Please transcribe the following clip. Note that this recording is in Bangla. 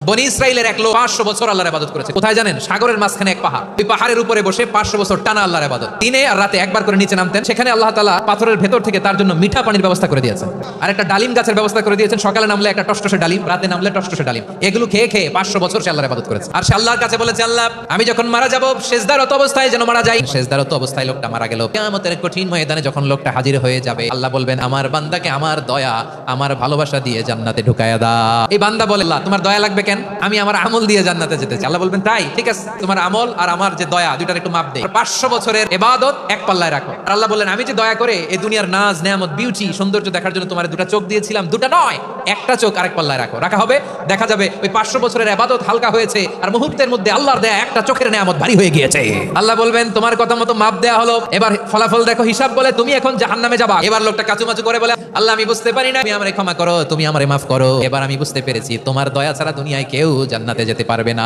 বনি ইসরাইলের এক লোক 500 বছর আল্লাহর ইবাদত করেছে। কোথায় জানেন? সাগরের মাঝখানে এক পাহাড়। ওই পাহাড়ের উপরে বসে 500 বছর টানা আল্লাহর ইবাদত। দিনে আর রাতে একবার করে নিচে নামতেন। সেখানে আল্লাহ তাআলা পাথরের ভেতর থেকে তার জন্য মিঠা পানির ব্যবস্থা করে দিয়েছেন, আর একটা ডালিম গাছের ব্যবস্থা করে দিয়েছেন। সকালে নামলে একটা টসটসে ডালিম, রাতে নামলে টসটসে ডালিম। এগুলো খেয়ে খেয়ে 500 বছর সে আল্লাহর ইবাদত করেছে। আর সে আল্লাহর কাছে বলেছে, আল্লাহ আমি যখন মারা যাব সেজদারত অবস্থায় যেন মারা যাই। সেজদারত অবস্থায় লোকটা মারা গেল। কিয়ামতের কঠিন ময়দানে যখন লোকটা হাজির হয়ে যাবে, আল্লাহ বলবেন, আমার বান্দাকে আমার দয়া, আমার ভালোবাসা দিয়ে জান্নাতে ঢুকায়া দাও। এই বান্দা বলে, আল্লাহ তোমার দয়া লাগবে কেন? আমি আমার আমল দিয়ে জান্নাতে যেতে চাই। আল্লাহ বলবেন, তাই ঠিক আছে, তোমার আমল আর আমার যে দয়া দুইটার একটু মাপ দে। 500 বছরের ইবাদত এক পাল্লায় রাখো। আর আল্লাহ বললেন, আমি যে দয়া করে এই দুনিয়ার নাজ নেয়ামত বিউটি সৌন্দর্য দেখার জন্য তোমার দুটা চোখ দিয়েছিলাম, দুটা নয় একটা চোখ আরেক পাল্লায় রাখো। রাখা হবে, দেখা যাবে ওই 500 বছরের ইবাদত হালকা হয়েছে আর মুহূর্তের মধ্যে আল্লাহর দেয়া একটা চোখের নেয়ামত ভারী হয়ে গিয়েছে। আল্লাহ বলবেন, তোমার কথা মতো মাপ দেয়া হলো, এবার ফলাফল দেখো, হিসাব বলে তুমি এখন জাহান্নামে যাবা। এবার লোকটা কাচুমাচু করে বলে, আল্লাহ আমি বুঝতে পারি না, তুমি আমারে ক্ষমা করো, তুমি আমারে মাফ করো। এবার আমি বুঝতে পেরেছি তোমার দয়া ছাড়া দুনিয়ায় কেউ জান্নাতে যেতে পারবে না।